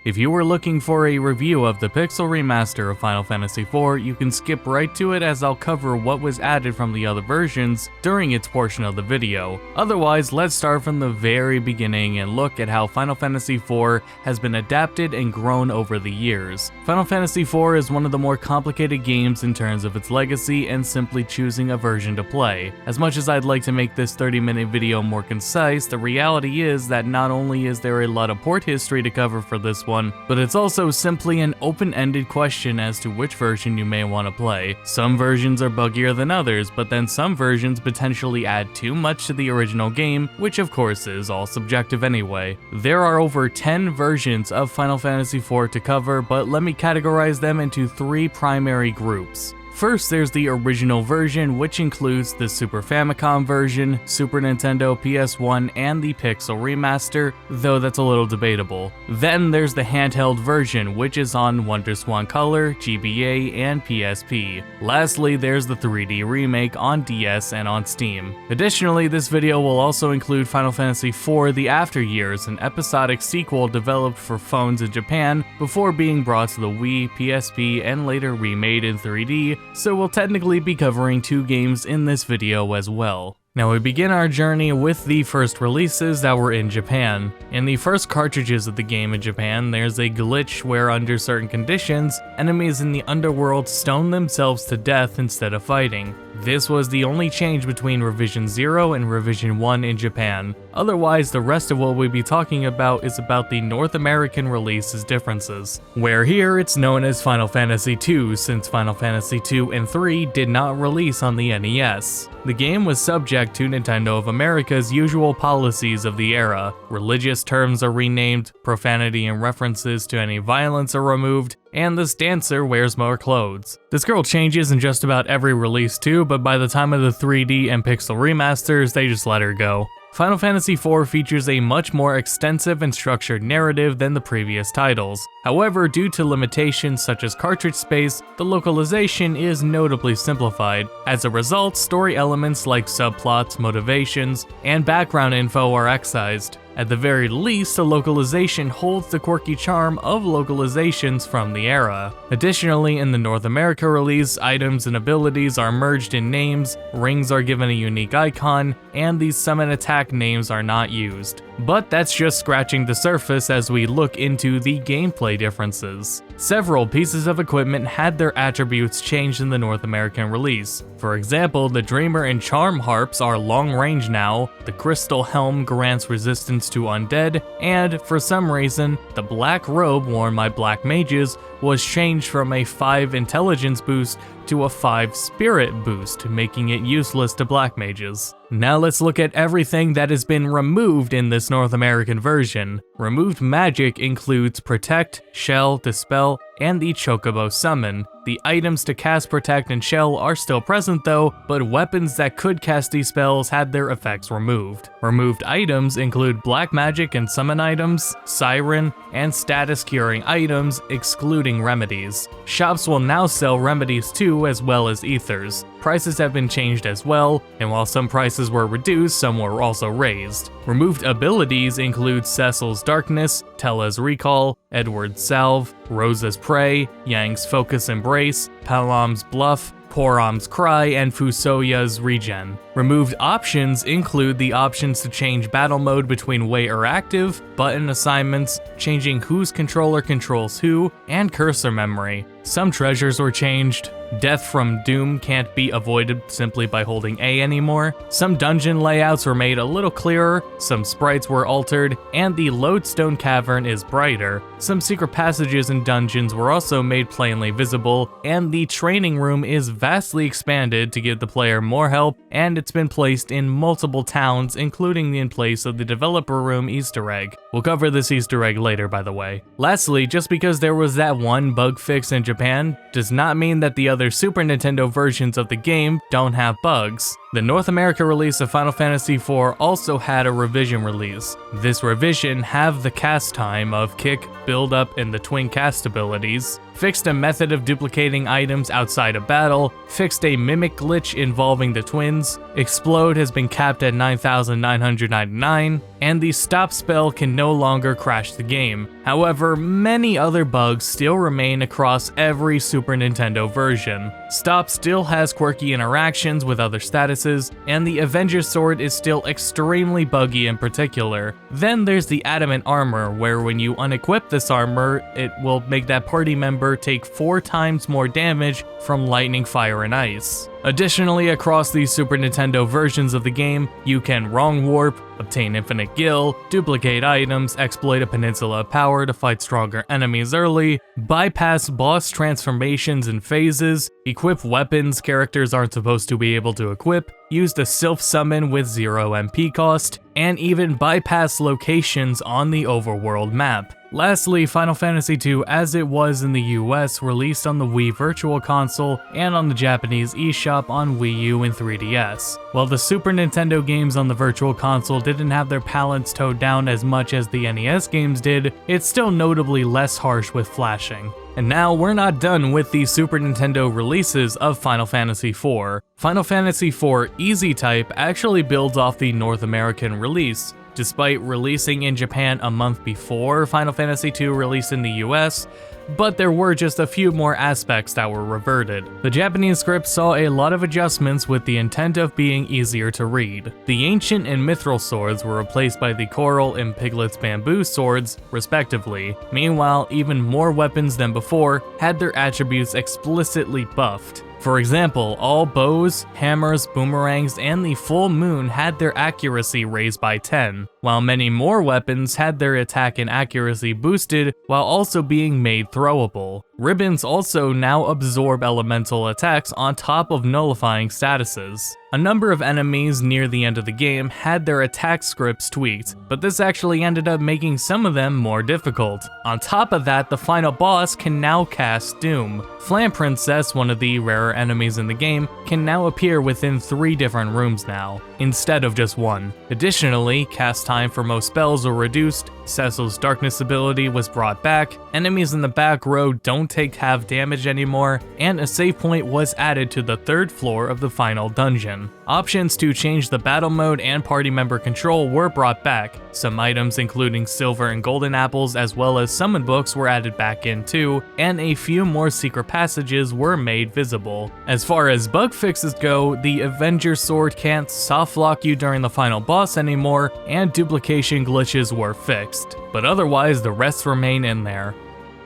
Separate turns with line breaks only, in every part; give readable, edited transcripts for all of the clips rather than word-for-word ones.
If you were looking for a review of the Pixel Remaster of Final Fantasy IV, you can skip right to it as I'll cover what was added from the other versions during its portion of the video. Otherwise, let's start from the very beginning and look at how Final Fantasy IV has been adapted and grown over the years. Final Fantasy IV is one of the more complicated games in terms of its legacy and simply choosing a version to play. As much as I'd like to make this 30-minute video more concise, the reality is that not only is there a lot of port history to cover for this one, but it's also simply an open-ended question as to which version you may want to play. Some versions are buggier than others, but then some versions potentially add too much to the original game, which of course is all subjective anyway. There are over 10 versions of Final Fantasy IV to cover, but let me categorize them into 3 primary groups. First, there's the original version, which includes the Super Famicom version, Super Nintendo, PS1, and the Pixel Remaster, though that's a little debatable. Then there's the handheld version, which is on WonderSwan Color, GBA, and PSP. Lastly, there's the 3D remake on DS and on Steam. Additionally, this video will also include Final Fantasy IV The After Years, an episodic sequel developed for phones in Japan before being brought to the Wii, PSP, and later remade in 3D, so we'll technically be covering 2 games in this video as well. Now we begin our journey with the first releases that were in Japan. In the first cartridges of the game in Japan, there's a glitch where under certain conditions, enemies in the underworld stone themselves to death instead of fighting. This was the only change between Revision 0 and Revision 1 in Japan. Otherwise, the rest of what we'll be talking about is about the North American releases differences, where here it's known as Final Fantasy II since Final Fantasy II and 3 did not release on the NES. The game was subject to Nintendo of America's usual policies of the era. Religious terms are renamed, profanity and references to any violence are removed, and this dancer wears more clothes. This girl changes in just about every release too, but by the time of the 3D and Pixel remasters, they just let her go. Final Fantasy IV features a much more extensive and structured narrative than the previous titles. However, due to limitations such as cartridge space, the localization is notably simplified. As a result, story elements like subplots, motivations, and background info are excised. At the very least, the localization holds the quirky charm of localizations from the era. Additionally, in the North America release, items and abilities are merged in names, rings are given a unique icon, and these summon attack names are not used. But that's just scratching the surface as we look into the gameplay differences. Several pieces of equipment had their attributes changed in the North American release. For example, the Dreamer and Charm harps are long range now, the Crystal Helm grants resistance to undead, and for some reason, the black robe worn by black mages was changed from a 5 intelligence boost to a 5 spirit boost, making it useless to black mages. Now let's look at everything that has been removed in this North American version. Removed magic includes Protect, Shell, Dispel, and the Chocobo Summon. The items to cast Protect and Shell are still present though, but weapons that could cast these spells had their effects removed. Removed items include Black Magic and Summon items, Siren, and status curing items, excluding remedies. Shops will now sell remedies too, as well as ethers. Prices have been changed as well, and while some prices were reduced, some were also raised. Removed abilities include Cecil's Darkness, Tella's Recall, Edward's Salve, Rosa's Prey, Yang's Focus Embrace, Palam's Bluff, Poram's Cry, and Fusoya's Regen. Removed options include the options to change battle mode between Way or Active, button assignments, changing whose controller controls who, and cursor memory. Some treasures were changed. Death from Doom can't be avoided simply by holding A anymore. Some dungeon layouts were made a little clearer, some sprites were altered, and the Lodestone Cavern is brighter. Some secret passages and dungeons were also made plainly visible, and the training room is vastly expanded to give the player more help, and it's been placed in multiple towns, including in place of the developer room Easter egg. We'll cover this Easter egg later, by the way. Lastly, just because there was that one bug fix in Japan, does not mean that the other Super Nintendo versions of the game don't have bugs. The North America release of Final Fantasy IV also had a revision release. This revision halved the cast time of Kick, Build Up, and the Twin cast abilities, fixed a method of duplicating items outside of battle, fixed a mimic glitch involving the twins, Explode has been capped at 9,999, and the stop spell can no longer crash the game. However, many other bugs still remain across every Super Nintendo version. Stop still has quirky interactions with other statuses, and the Avenger Sword is still extremely buggy in particular. Then there's the Adamant Armor, where when you unequip this armor, it will make that party member take 4 times more damage from lightning, fire, and ice. Additionally, across these Super Nintendo versions of the game, you can wrong warp, obtain infinite gil, duplicate items, exploit a peninsula of power to fight stronger enemies early, bypass boss transformations and phases, equip weapons characters aren't supposed to be able to equip, use the Sylph Summon with 0 MP cost, and even bypass locations on the overworld map. Lastly, Final Fantasy II, as it was in the US, released on the Wii Virtual Console and on the Japanese eShop on Wii U and 3DS. While the Super Nintendo games on the Virtual Console didn't have their palettes toned down as much as the NES games did, it's still notably less harsh with flashing. And now we're not done with the Super Nintendo releases of Final Fantasy IV. Final Fantasy IV Easy Type actually builds off the North American release. Despite releasing in Japan a month before Final Fantasy II released in the US, but there were just a few more aspects that were reverted. The Japanese script saw a lot of adjustments with the intent of being easier to read. The Ancient and Mithril swords were replaced by the Coral and Piglet's Bamboo swords, respectively. Meanwhile, even more weapons than before had their attributes explicitly buffed. For example, all bows, hammers, boomerangs, and the full moon had their accuracy raised by 10, while many more weapons had their attack and accuracy boosted while also being made throwable. Ribbons also now absorb elemental attacks on top of nullifying statuses. A number of enemies near the end of the game had their attack scripts tweaked, but this actually ended up making some of them more difficult. On top of that, the final boss can now cast Doom. Flam Princess, one of the rarer enemies in the game, can now appear within 3 different rooms now, instead of just 1. Additionally, cast time for most spells were reduced, Cecil's Darkness ability was brought back, enemies in the back row don't take half damage anymore, and a save point was added to the 3rd floor of the final dungeon. Options to change the battle mode and party member control were brought back. Some items including silver and golden apples as well as summon books were added back in too, and a few more secret passages were made visible. As far as bug fixes go, the Avenger Sword can't soft lock you during the final boss anymore, and duplication glitches were fixed, but otherwise the rest remain in there.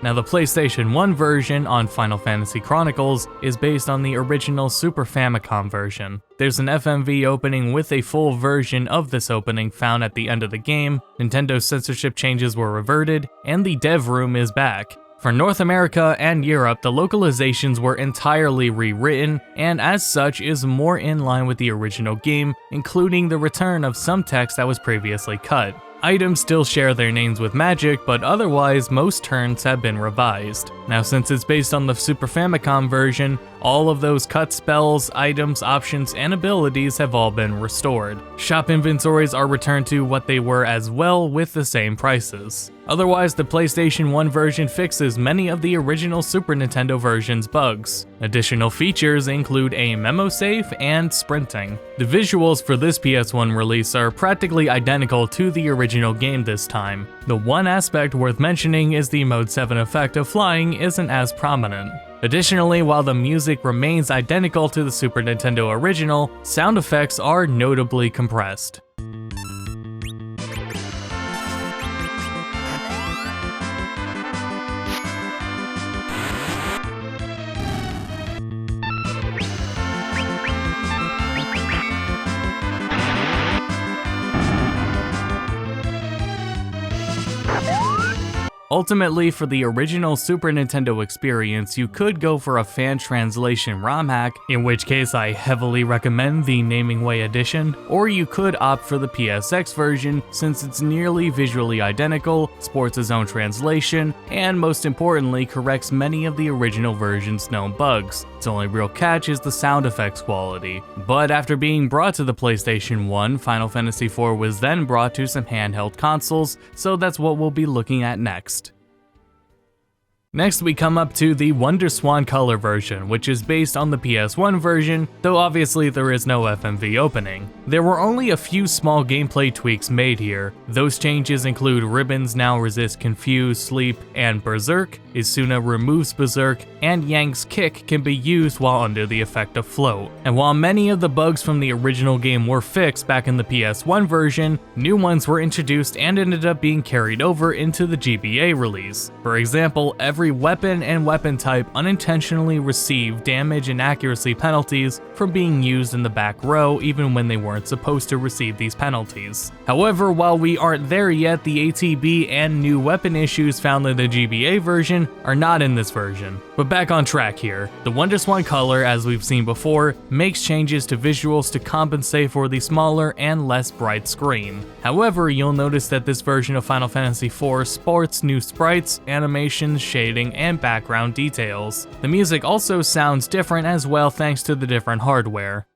Now, the PlayStation 1 version on Final Fantasy Chronicles is based on the original Super Famicom version. There's an FMV opening with a full version of this opening found at the end of the game, Nintendo's censorship changes were reverted, and the dev room is back. For North America and Europe, the localizations were entirely rewritten, and as such is more in line with the original game, including the return of some text that was previously cut. Items still share their names with magic, but otherwise most turns have been revised. Now, since it's based on the Super Famicom version, all of those cut spells, items, options, and abilities have all been restored. Shop inventories are returned to what they were as well with the same prices. Otherwise, the PlayStation 1 version fixes many of the original Super Nintendo version's bugs. Additional features include a memo save and sprinting. The visuals for this PS1 release are practically identical to the original game this time. The one aspect worth mentioning is the Mode 7 effect of flying isn't as prominent. Additionally, while the music remains identical to the Super Nintendo original, sound effects are notably compressed. Ultimately, for the original Super Nintendo experience, you could go for a fan translation ROM hack, in which case I heavily recommend the Naming Way edition, or you could opt for the PSX version since it's nearly visually identical, sports its own translation, and most importantly corrects many of the original version's known bugs. Its only real catch is the sound effects quality. But after being brought to the PlayStation 1, Final Fantasy IV was then brought to some handheld consoles, so that's what we'll be looking at next. Next we come up to the WonderSwan Color version, which is based on the PS1 version, though obviously there is no FMV opening. There were only a few small gameplay tweaks made here. Those changes include ribbons now resist Confuse, Sleep, and Berserk, Isuna removes Berserk, and Yang's kick can be used while under the effect of float. And while many of the bugs from the original game were fixed back in the PS1 version, new ones were introduced and ended up being carried over into the GBA release. For example, every weapon and weapon type unintentionally received damage and accuracy penalties from being used in the back row even when they weren't supposed to receive these penalties. However, while we aren't there yet, the ATB and new weapon issues found in the GBA version are not in this version. But back on track here, the WonderSwan Color, as we've seen before, makes changes to visuals to compensate for the smaller and less bright screen. However, you'll notice that this version of Final Fantasy IV sports new sprites, animations, shading, and background details. The music also sounds different as well thanks to the different hardware.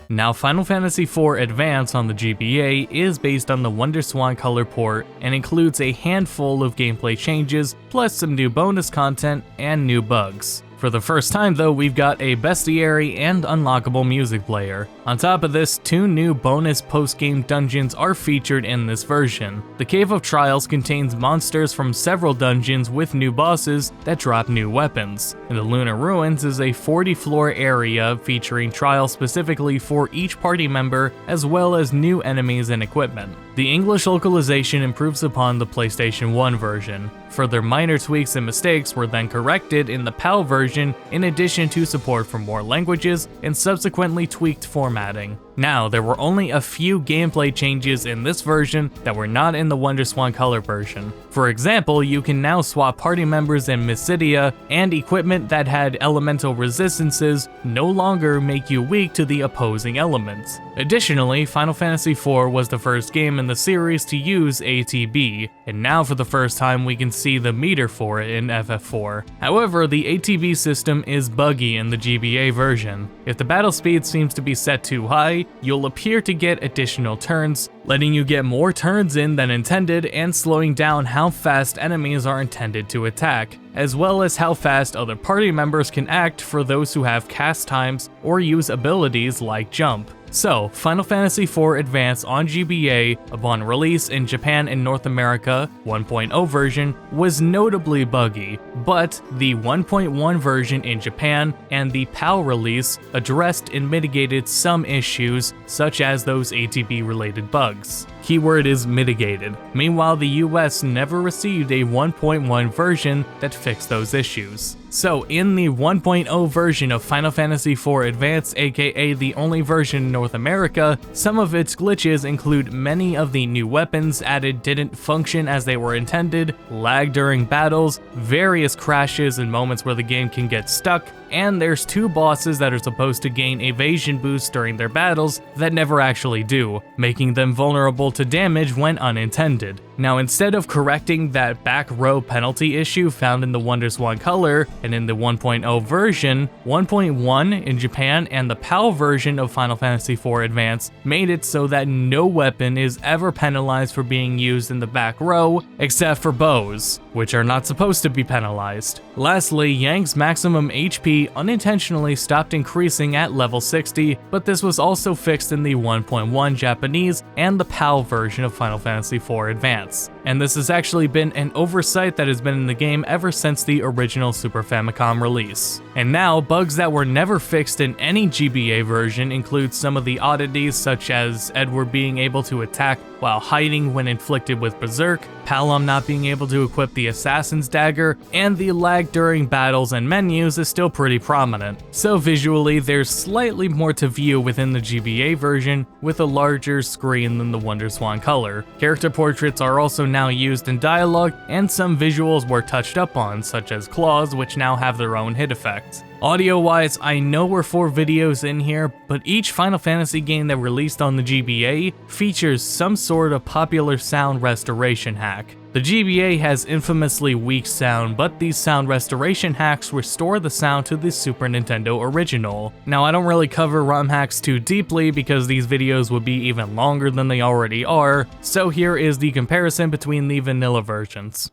Now, Final Fantasy IV Advance on the GBA is based on the WonderSwan Color port and includes a handful of gameplay changes, plus some new bonus content and new bugs. For the first time though, we've got a bestiary and unlockable music player. On top of this, 2 new bonus post-game dungeons are featured in this version. The Cave of Trials contains monsters from several dungeons with new bosses that drop new weapons. And the Lunar Ruins is a 40-floor area featuring trials specifically for each party member, as well as new enemies and equipment. The English localization improves upon the PlayStation 1 version. Further minor tweaks and mistakes were then corrected in the PAL version, in addition to support for more languages and subsequently tweaked formatting. Now, there were only a few gameplay changes in this version that were not in the WonderSwan Color version. For example, you can now swap party members in Mysidia, and equipment that had elemental resistances no longer make you weak to the opposing elements. Additionally, Final Fantasy IV was the first game in the series to use ATB, and now for the first time we can see the meter for it in FF4. However, the ATB system is buggy in the GBA version. If the battle speed seems to be set too high, you'll appear to get additional turns, letting you get more turns in than intended and slowing down how fast enemies are intended to attack, as well as how fast other party members can act for those who have cast times or use abilities like jump. So, Final Fantasy IV Advance on GBA, upon release in Japan and North America 1.0 version, was notably buggy, but the 1.1 version in Japan and the PAL release addressed and mitigated some issues, such as those ATB related bugs. Keyword is mitigated. Meanwhile, the US never received a 1.1 version that fixed those issues. So, in the 1.0 version of Final Fantasy IV Advance, aka the only version in North America, some of its glitches include many of the new weapons added didn't function as they were intended, lag during battles, various crashes and moments where the game can get stuck, and there's 2 bosses that are supposed to gain evasion boosts during their battles that never actually do, making them vulnerable to damage when unintended. Now, instead of correcting that back row penalty issue found in the WonderSwan Color and in the 1.0 version, 1.1 in Japan and the PAL version of Final Fantasy IV Advance made it so that no weapon is ever penalized for being used in the back row, except for bows, which are not supposed to be penalized. Lastly, Yang's maximum HP unintentionally stopped increasing at level 60, but this was also fixed in the 1.1 Japanese and the PAL version of Final Fantasy IV Advance. And this has actually been an oversight that has been in the game ever since the original Super Famicom release. And now, bugs that were never fixed in any GBA version include some of the oddities such as Edward being able to attack while hiding when inflicted with Berserk, Palom not being able to equip the Assassin's Dagger, and the lag during battles and menus is still pretty prominent. So visually, there's slightly more to view within the GBA version with a larger screen than the WonderSwan Color. Character portraits are also now used in dialogue, and some visuals were touched up on, such as claws, which now have their own hit effects. Audio-wise, I know we're 4 videos in here, but each Final Fantasy game that released on the GBA features some sort of popular sound restoration hack. The GBA has infamously weak sound, but these sound restoration hacks restore the sound to the Super Nintendo original. Now, I don't really cover ROM hacks too deeply because these videos would be even longer than they already are, so here is the comparison between the vanilla versions.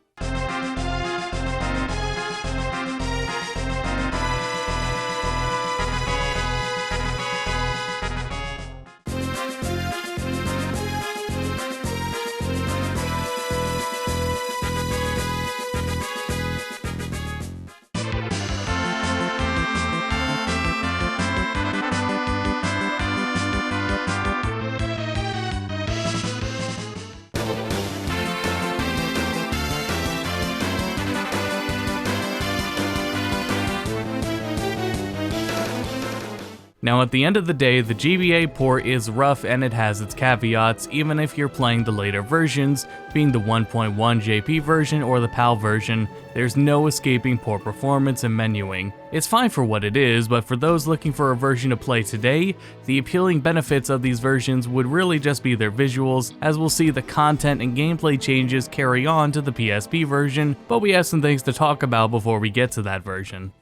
Now at the end of the day, the GBA port is rough and it has its caveats, even if you're playing the later versions, being the 1.1 JP version or the PAL version, there's no escaping poor performance and menuing. It's fine for what it is, but for those looking for a version to play today, the appealing benefits of these versions would really just be their visuals, as we'll see the content and gameplay changes carry on to the PSP version, but we have some things to talk about before we get to that version.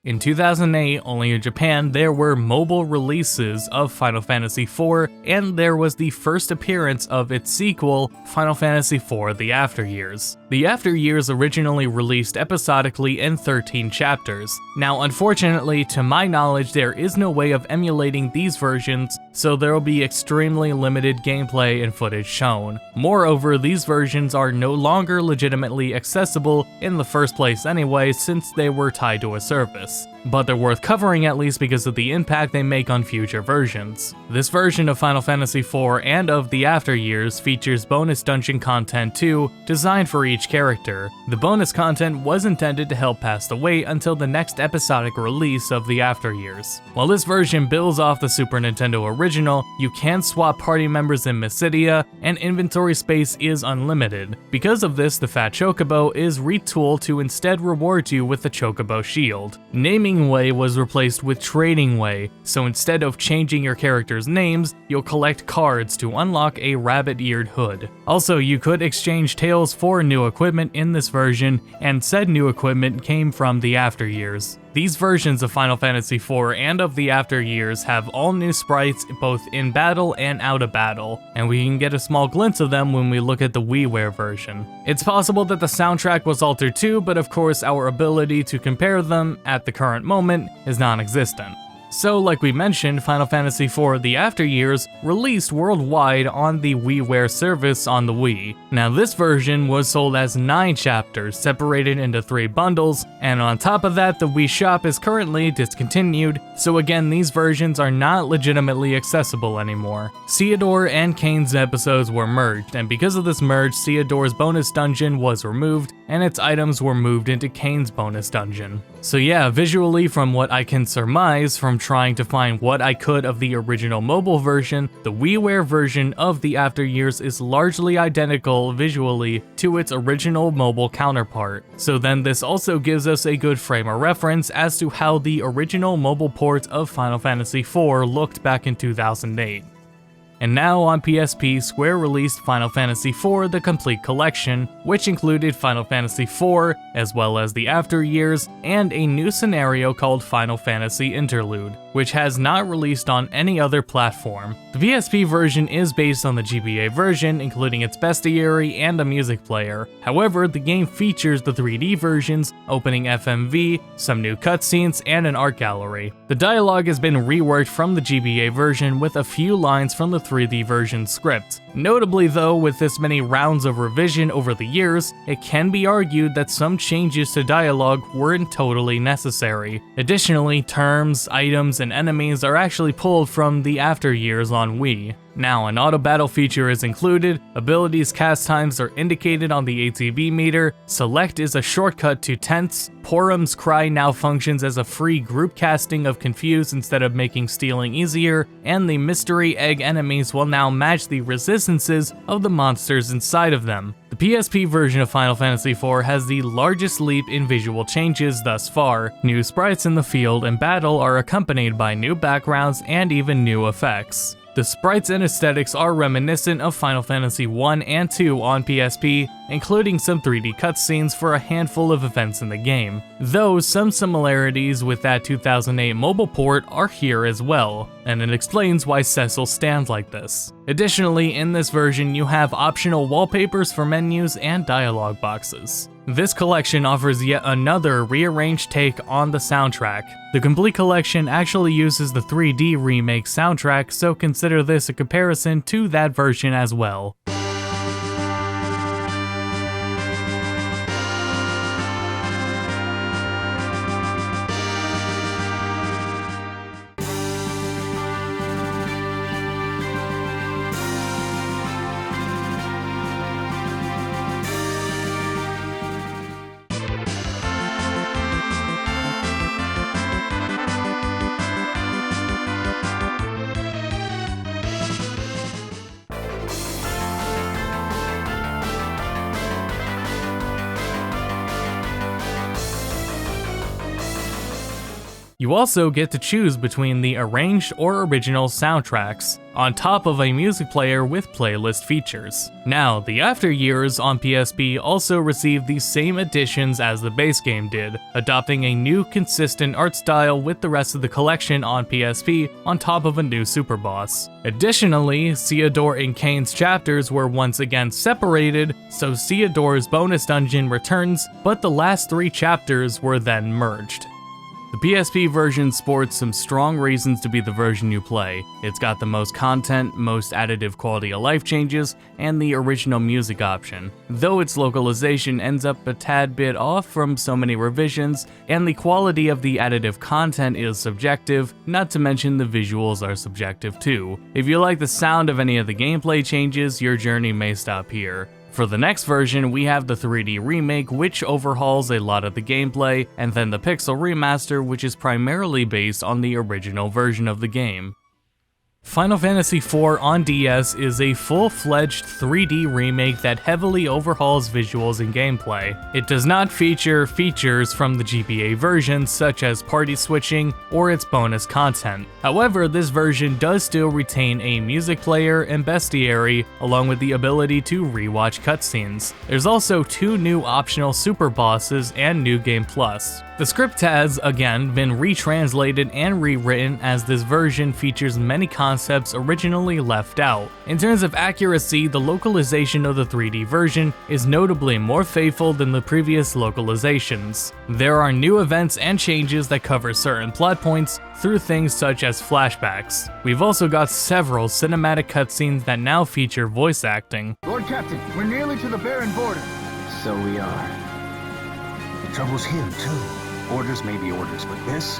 In 2008, only in Japan, there were mobile releases of Final Fantasy IV, and there was the first appearance of its sequel, Final Fantasy IV: The After Years. The After Years originally released episodically in 13 chapters. Now, unfortunately, to my knowledge, there is no way of emulating these versions, so there will be extremely limited gameplay and footage shown. Moreover, these versions are no longer legitimately accessible in the first place anyway, since they were tied to a service. But they're worth covering at least because of the impact they make on future versions. This version of Final Fantasy IV and of the After Years features bonus dungeon content too, designed for each character. The bonus content was intended to help pass the wait until the next episodic release of the After Years. While this version builds off the Super Nintendo original, you can swap party members in Mysidia, and inventory space is unlimited. Because of this, the Fat Chocobo is retooled to instead reward you with the Chocobo Shield. Naming Way was replaced with Trading Way, so instead of changing your character's names, you'll collect cards to unlock a rabbit-eared hood. Also, you could exchange tails for new equipment in this version, and said new equipment came from the After Years. These versions of Final Fantasy IV and of the After Years have all new sprites both in battle and out of battle, and we can get a small glimpse of them when we look at the WiiWare version. It's possible that the soundtrack was altered too, but of course our ability to compare them at the current moment is non-existent. So, like we mentioned, Final Fantasy IV: The After Years released worldwide on the WiiWare service on the Wii. Now, this version was sold as 9 chapters, separated into 3 bundles, and on top of that, the Wii Shop is currently discontinued, so again, these versions are not legitimately accessible anymore. Theodore and Kane's episodes were merged, and because of this merge, Theodore's bonus dungeon was removed, and its items were moved into Kane's bonus dungeon. So yeah, visually, from what I can surmise from trying to find what I could of the original mobile version, the WiiWare version of the After Years is largely identical visually to its original mobile counterpart. So then this also gives us a good frame of reference as to how the original mobile port of Final Fantasy IV looked back in 2008. And now on PSP, Square released Final Fantasy IV: The Complete Collection, which included Final Fantasy IV, as well as the After Years, and a new scenario called Final Fantasy Interlude, which has not released on any other platform. The PSP version is based on the GBA version, including its bestiary and a music player. However, the game features the 3D versions, opening FMV, some new cutscenes, and an art gallery. The dialogue has been reworked from the GBA version with a few lines from the 3D version script. Notably though, with this many rounds of revision over the years, it can be argued that some changes to dialogue weren't totally necessary. Additionally, terms, items, and enemies are actually pulled from the After Years on Wii. Now, an auto battle feature is included, abilities cast times are indicated on the ATB meter, select is a shortcut to tense, Porum's Cry now functions as a free group casting of Confuse instead of making stealing easier, and the mystery egg enemies will now match the resistances of the monsters inside of them. The PSP version of Final Fantasy IV has the largest leap in visual changes thus far. New sprites in the field and battle are accompanied by new backgrounds and even new effects. The sprites and and aesthetics are reminiscent of Final Fantasy 1 and 2 on PSP, including some 3D cutscenes for a handful of events in the game, though some similarities with that 2008 mobile port are here as well, and it explains why Cecil stands like this. Additionally, in this version you have optional wallpapers for menus and dialogue boxes. This collection offers yet another rearranged take on the soundtrack. The complete collection actually uses the 3D remake soundtrack, so consider this a comparison to that version as well. You also get to choose between the arranged or original soundtracks, on top of a music player with playlist features. Now, the After Years on PSP also received the same additions as the base game did, adopting a new consistent art style with the rest of the collection on PSP on top of a new super boss. Additionally, Theodore and Kane's chapters were once again separated, so Theodore's bonus dungeon returns, but the last 3 chapters were then merged. The PSP version sports some strong reasons to be the version you play. It's got the most content, most additive quality of life changes, and the original music option, though its localization ends up a tad bit off from so many revisions, and the quality of the additive content is subjective, not to mention the visuals are subjective too. If you like the sound of any of the gameplay changes, your journey may stop here. For the next version, we have the 3D remake, which overhauls a lot of the gameplay, and then the Pixel Remaster, which is primarily based on the original version of the game. Final Fantasy IV on DS is a full-fledged 3D remake that heavily overhauls visuals and gameplay. It does not feature features from the GBA version such as party switching or its bonus content. However, this version does still retain a music player and bestiary, along with the ability to rewatch cutscenes. There's also 2 new optional super bosses and New Game Plus. The script has, again, been retranslated and rewritten as this version features many concepts originally left out. In terms of accuracy, the localization of the 3D version is notably more faithful than the previous localizations. There are new events and changes that cover certain plot points through things such as flashbacks. We've also got several cinematic cutscenes that now feature voice acting.
Lord Captain, we're nearly to the Baron border.
So we are. The trouble's him, too. Orders may be orders, but this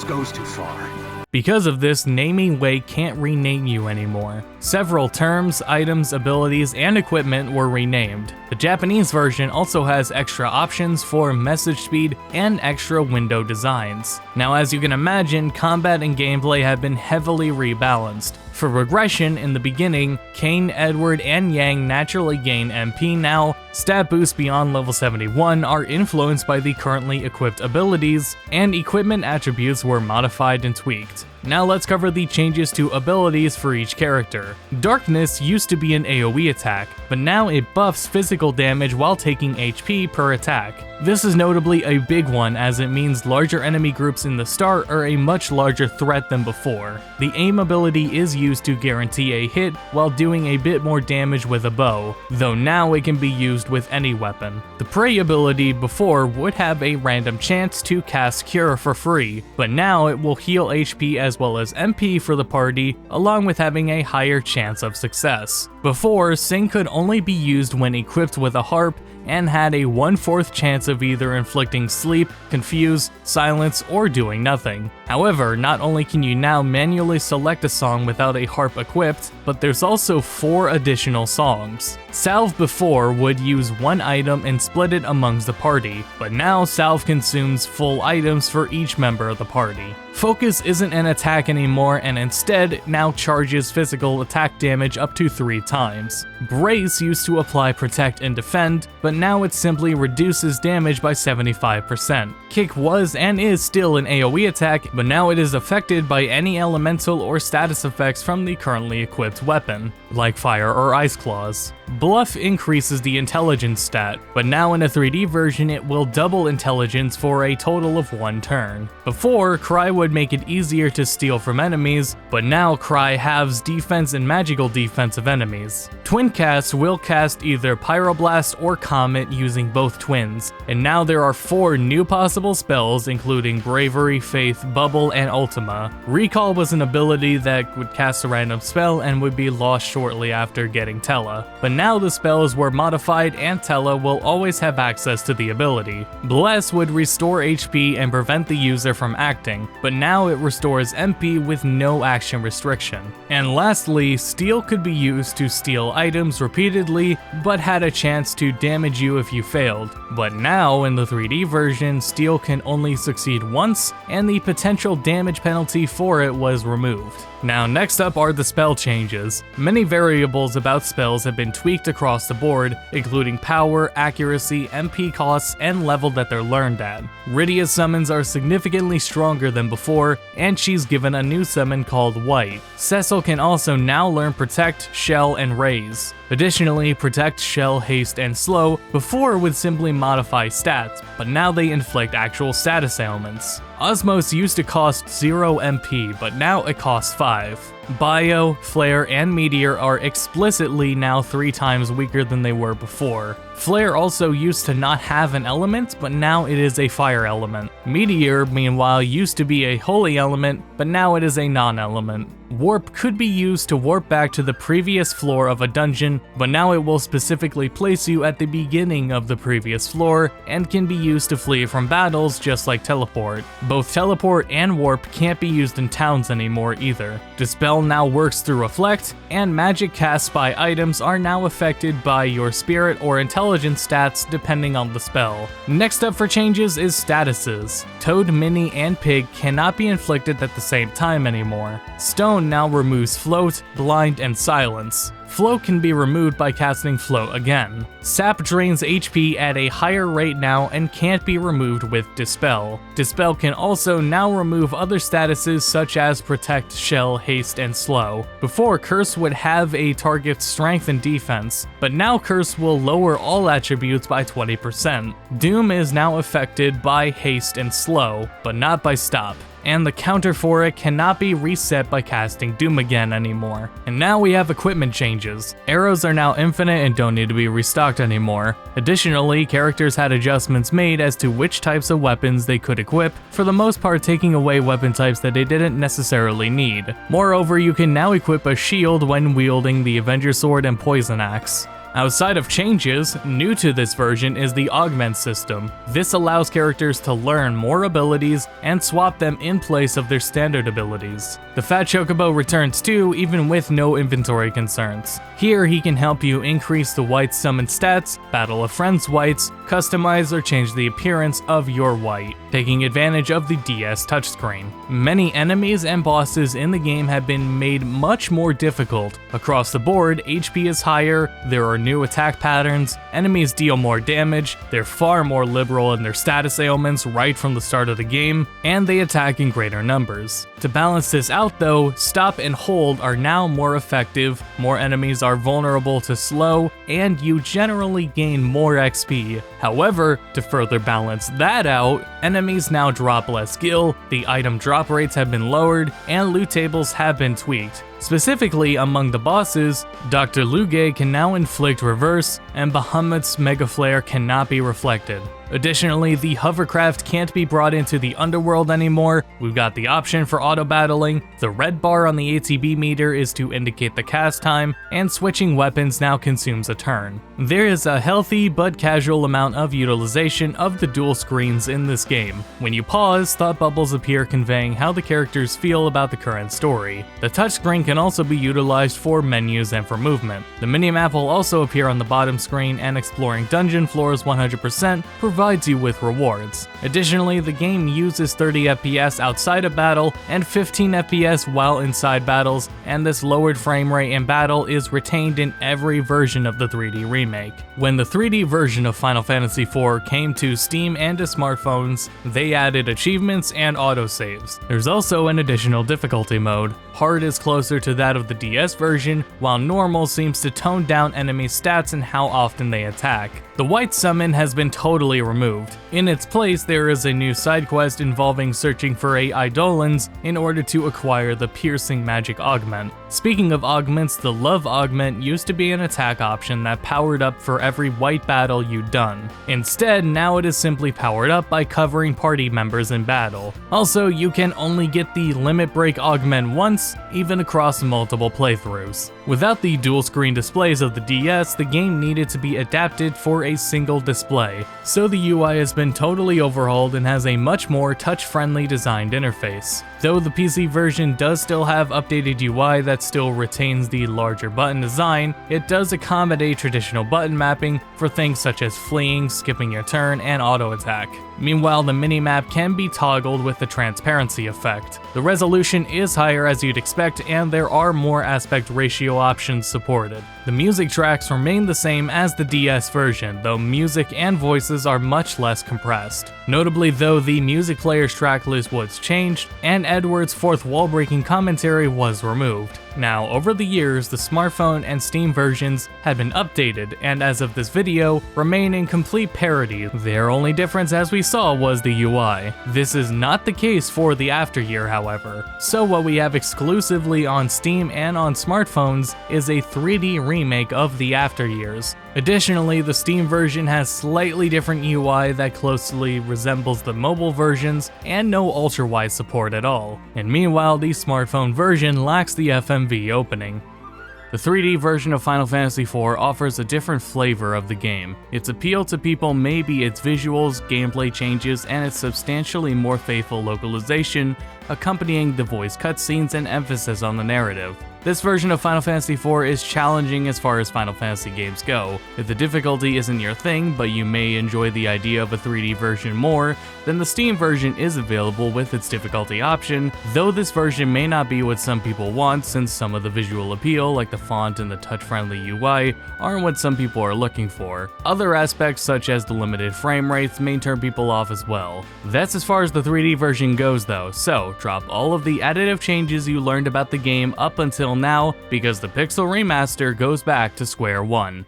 goes too far.
Because of this, Naming Way can't rename you anymore. Several terms, items, abilities, and equipment were renamed. The Japanese version also has extra options for message speed and extra window designs. Now, as you can imagine, combat and gameplay have been heavily rebalanced. For regression, in the beginning, Kane, Edward, and Yang naturally gain MP now, stat boosts beyond level 71 are influenced by the currently equipped abilities, and equipment attributes were modified and tweaked. Now let's cover the changes to abilities for each character. Darkness used to be an AoE attack, but now it buffs physical damage while taking HP per attack. This is notably a big one, as it means larger enemy groups in the start are a much larger threat than before. The aim ability is used to guarantee a hit while doing a bit more damage with a bow, though now it can be used with any weapon. The Prey ability before would have a random chance to cast Cure for free, but now it will heal HP as well as MP for the party, along with having a higher chance of success. Before, Sing could only be used when equipped with a harp and had a 1/4 chance of either inflicting sleep, confuse, silence, or doing nothing. However, not only can you now manually select a song without a harp equipped, but there's also 4 additional songs. Salve before would use 1 item and split it amongst the party, but now Salve consumes full items for each member of the party. Focus isn't an attack anymore and instead now charges physical attack damage up to 3 times. Brace used to apply protect and defend, but now it simply reduces damage by 75%. Kick was and is still an AoE attack, but now it is affected by any elemental or status effects from the currently equipped weapon, like fire or ice claws. Bluff increases the intelligence stat, but now in a 3D version it will double intelligence for a total of 1 turn. Before, Cry would make it easier to steal from enemies, but now Cry halves defense and magical defense of enemies. Twin Cast will cast either Pyroblast or Comet using both twins, and now there are 4 new possible spells including Bravery, Faith, Bubble, and Ultima. Recall was an ability that would cast a random spell and would be lost shortly after getting Tella, but now the spells were modified and Tella will always have access to the ability. Bless would restore HP and prevent the user from acting, but now it restores MP with no action restriction. And lastly, Steal could be used to steal items repeatedly, but had a chance to damage you if you failed. But now, in the 3D version, Steal can only succeed once, and the potential damage penalty for it was removed. Now next up are the spell changes. Many variables about spells have been tweaked across the board, including power, accuracy, MP costs, and level that they're learned at. Rydia's summons are significantly stronger than before, and she's given a new summon called White. Cecil can also now learn Protect, Shell, and Raise. Additionally, Protect, Shell, Haste, and Slow before would simply modify stats, but now they inflict actual status ailments. Osmos used to cost 0 MP, but now it costs 5. Bio, Flare, and Meteor are explicitly now 3 times weaker than they were before. Flare also used to not have an element, but now it is a fire element. Meteor, meanwhile, used to be a holy element, but now it is a non-element. Warp could be used to warp back to the previous floor of a dungeon, but now it will specifically place you at the beginning of the previous floor, and can be used to flee from battles just like Teleport. Both Teleport and Warp can't be used in towns anymore either. Dispel now works through Reflect, and magic cast by items are now affected by your spirit or intelligence stats depending on the spell. Next up for changes is statuses. Toad, Minnie, and Pig cannot be inflicted at the same time anymore. Stone now removes Float, Blind, and Silence. Float can be removed by casting Float again. Sap drains HP at a higher rate now and can't be removed with Dispel. Dispel can also now remove other statuses such as Protect, Shell, Haste, and Slow. Before, Curse would have a target's strength and defense, but now Curse will lower all attributes by 20%. Doom is now affected by Haste and Slow, but not by Stop. And the counter for it cannot be reset by casting Doom again anymore. And now we have equipment changes. Arrows are now infinite and don't need to be restocked anymore. Additionally, characters had adjustments made as to which types of weapons they could equip, for the most part taking away weapon types that they didn't necessarily need. Moreover, you can now equip a shield when wielding the Avenger Sword and Poison Axe. Outside of changes, new to this version is the Augment system. This allows characters to learn more abilities and swap them in place of their standard abilities. The Fat Chocobo returns too, even with no inventory concerns. Here he can help you increase the White summon stats, battle a friend's Whites, customize or change the appearance of your White, taking advantage of the DS touchscreen. Many enemies and bosses in the game have been made much more difficult. Across the board, HP is higher, there are new attack patterns, enemies deal more damage, they're far more liberal in their status ailments right from the start of the game, and they attack in greater numbers. To balance this out though, Stop and Hold are now more effective, more enemies are vulnerable to slow, and you generally gain more XP. However, to further balance that out, enemies now drop less gil, the item drop rates have been lowered, and loot tables have been tweaked. Specifically, among the bosses, Dr. Luge can now inflict reverse, and Bahamut's Mega Flare cannot be reflected. Additionally, the hovercraft can't be brought into the underworld anymore, we've got the option for auto-battling, the red bar on the ATB meter is to indicate the cast time, and switching weapons now consumes a turn. There is a healthy but casual amount of utilization of the dual screens in this game. When you pause, thought bubbles appear conveying how the characters feel about the current story. The touchscreen can also be utilized for menus and for movement. The minimap will also appear on the bottom screen, and exploring dungeon floors 100% provides provides you with rewards. Additionally, the game uses 30 FPS outside of battle and 15 FPS while inside battles, and this lowered frame rate in battle is retained in every version of the 3D remake. When the 3D version of Final Fantasy IV came to Steam and to smartphones, they added achievements and autosaves. There's also an additional difficulty mode. Hard is closer to that of the DS version, while normal seems to tone down enemy stats and how often they attack. The White Summon has been totally removed. In its place, there is a new side quest involving searching for 8 Eidolons in order to acquire the Piercing Magic Augment. Speaking of augments, the Love Augment used to be an attack option that powered up for every white battle you'd done. Instead, now it is simply powered up by covering party members in battle. Also, you can only get the Limit Break Augment once, even across multiple playthroughs. Without the dual screen displays of the DS, the game needed to be adapted for a single display, so the UI has been totally overhauled and has a much more touch-friendly designed interface. Though the PC version does still have updated UI that still retains the larger button design, it does accommodate traditional button mapping for things such as fleeing, skipping your turn, and auto attack. Meanwhile, the minimap can be toggled with the transparency effect. The resolution is higher as you'd expect, and there are more aspect ratio options supported. The music tracks remain the same as the DS version, though music and voices are much less compressed. Notably though, the music player's track list was changed, and Edward's fourth wall-breaking commentary was removed. Now, over the years, the smartphone and Steam versions had been updated, and as of this video, remain in complete parity. Their only difference, as we saw, was the UI. This is not the case for the After Year, however. So what we have exclusively on Steam and on smartphones is a 3D remake of the After Years. Additionally, the Steam version has slightly different UI that closely resembles the mobile versions, and no ultra-wide support at all. And meanwhile, the smartphone version lacks the FMV opening. The 3D version of Final Fantasy IV offers a different flavor of the game. Its appeal to people may be its visuals, gameplay changes, and its substantially more faithful localization, accompanying the voice cutscenes and emphasis on the narrative. This version of Final Fantasy IV is challenging as far as Final Fantasy games go. If the difficulty isn't your thing, but you may enjoy the idea of a 3D version more, then the Steam version is available with its difficulty option, though this version may not be what some people want since some of the visual appeal, like the font and the touch-friendly UI, aren't what some people are looking for. Other aspects such as the limited frame rates may turn people off as well. That's as far as the 3D version goes though, so drop all of the additive changes you learned about the game up until now, because the Pixel Remaster goes back to square one.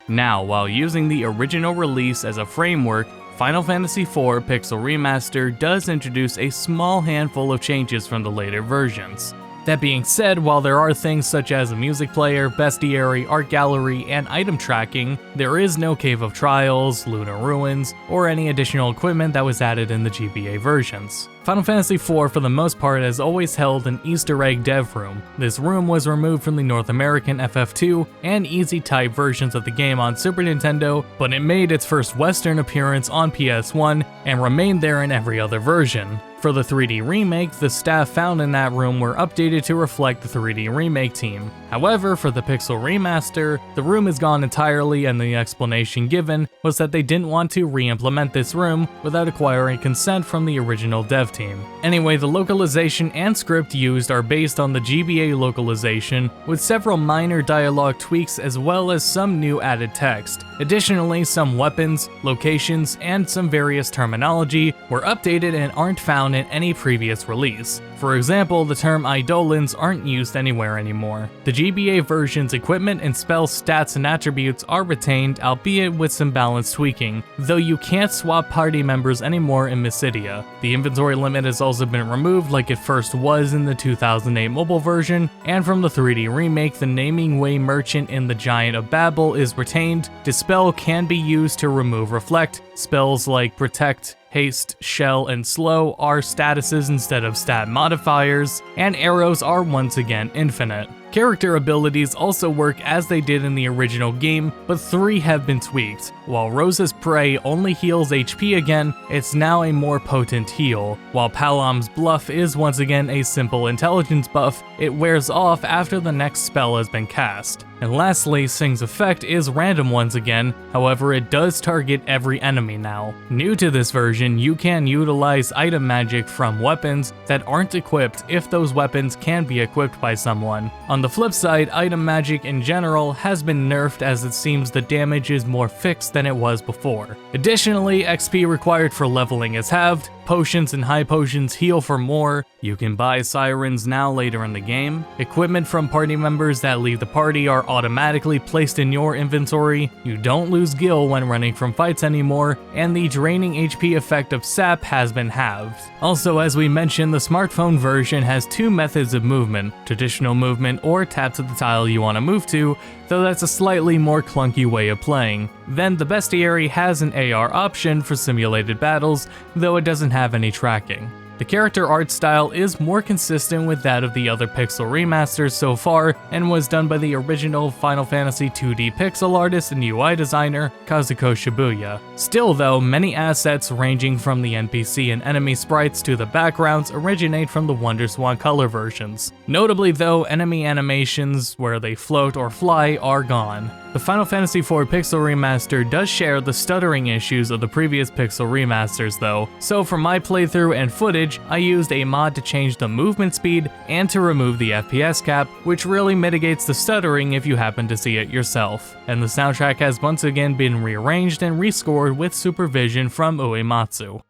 Now, while using the original release as a framework, Final Fantasy IV Pixel Remaster does introduce a small handful of changes from the later versions. That being said, while there are things such as a music player, bestiary, art gallery, and item tracking, there is no Cave of Trials, Lunar Ruins, or any additional equipment that was added in the GBA versions. Final Fantasy IV, for the most part, has always held an Easter egg dev room. This room was removed from the North American FF2 and Easy-type versions of the game on Super Nintendo, but it made its first Western appearance on PS1 and remained there in every other version. For the 3D remake, the staff found in that room were updated to reflect the 3D remake team. However, for the Pixel Remaster, the room is gone entirely, and the explanation given was that they didn't want to re-implement this room without acquiring consent from the original dev team. Anyway, the localization and script used are based on the GBA localization, with several minor dialogue tweaks as well as some new added text. Additionally, some weapons, locations, and some various terminology were updated and aren't found in any previous release. For example, the term Eidolons aren't used anywhere anymore. The GBA version's equipment and spell stats and attributes are retained, albeit with some balance tweaking, though you can't swap party members anymore in Mysidia. The inventory limit has also been removed like it first was in the 2008 mobile version, and from the 3D remake, the naming way merchant in the Giant of Babel is retained. Dispel can be used to remove Reflect. Spells like Protect, Haste, Shell, and Slow are statuses instead of stat modifiers, and arrows are once again infinite. Character abilities also work as they did in the original game, but 3 have been tweaked. While Rose's Prey only heals HP again, it's now a more potent heal. While Palom's Bluff is once again a simple intelligence buff, it wears off after the next spell has been cast. And lastly, Sing's effect is random once again, however it does target every enemy now. New to this version, you can utilize item magic from weapons that aren't equipped if those weapons can be equipped by someone. On the flip side, item magic in general has been nerfed as it seems the damage is more fixed than it was before. Additionally, XP required for leveling is halved, potions and high potions heal for more, you can buy sirens now later in the game, equipment from party members that leave the party are automatically placed in your inventory, you don't lose gil when running from fights anymore, and the draining HP effect of sap has been halved. Also, as we mentioned, the smartphone version has 2 methods of movement, traditional movement or tap to the tile you want to move to, though that's a slightly more clunky way of playing. Then the bestiary has an AR option for simulated battles, though it doesn't have any tracking. The character art style is more consistent with that of the other Pixel remasters so far, and was done by the original Final Fantasy 2D pixel artist and UI designer, Kazuko Shibuya. Still though, many assets ranging from the NPC and enemy sprites to the backgrounds originate from the WonderSwan Color versions. Notably though, enemy animations where they float or fly are gone. The Final Fantasy IV Pixel Remaster does share the stuttering issues of the previous Pixel remasters though, so for my playthrough and footage, I used a mod to change the movement speed and to remove the FPS cap, which really mitigates the stuttering if you happen to see it yourself. And the soundtrack has once again been rearranged and rescored with supervision from Uematsu.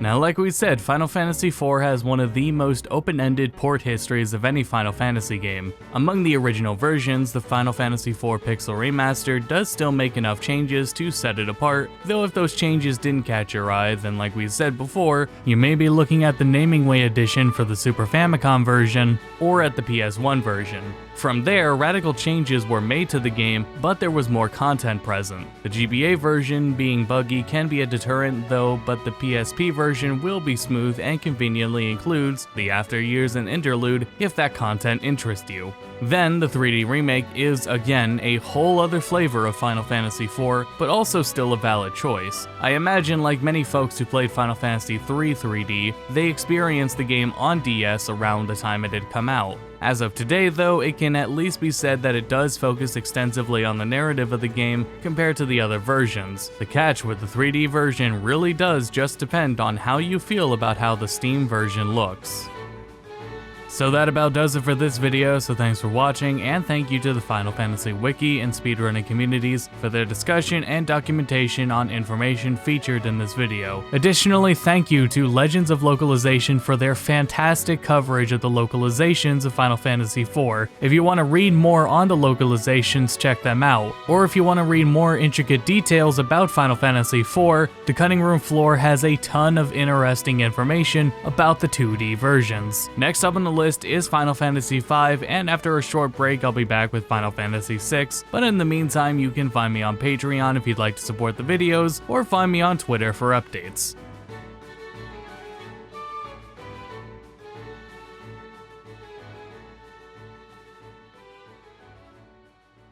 Now, like we said, Final Fantasy IV has one of the most open-ended port histories of any Final Fantasy game. Among the original versions, the Final Fantasy IV Pixel Remaster does still make enough changes to set it apart, though if those changes didn't catch your eye, then like we said before, you may be looking at the Naming Way edition for the Super Famicom version, or at the PS1 version. From there, radical changes were made to the game, but there was more content present. The GBA version being buggy can be a deterrent though, but the PSP version will be smooth and conveniently includes the After Years and Interlude if that content interests you. Then, the 3D remake is, again, a whole other flavor of Final Fantasy IV, but also still a valid choice. I imagine, like many folks who played Final Fantasy III 3D, they experienced the game on DS around the time it had come out. As of today though, it can at least be said that it does focus extensively on the narrative of the game compared to the other versions. The catch with the 3D version really does just depend on how you feel about how the Steam version looks. So that about does it for this video, so thanks for watching, and thank you to the Final Fantasy Wiki and speedrunning communities for their discussion and documentation on information featured in this video. Additionally, thank you to Legends of Localization for their fantastic coverage of the localizations of Final Fantasy IV. If you want to read more on the localizations, check them out. Or if you want to read more intricate details about Final Fantasy IV, the Cutting Room Floor has a ton of interesting information about the 2D versions. Next up on the list is Final Fantasy V, and after a short break I'll be back with Final Fantasy VI, but in the meantime you can find me on Patreon if you'd like to support the videos, or find me on Twitter for updates.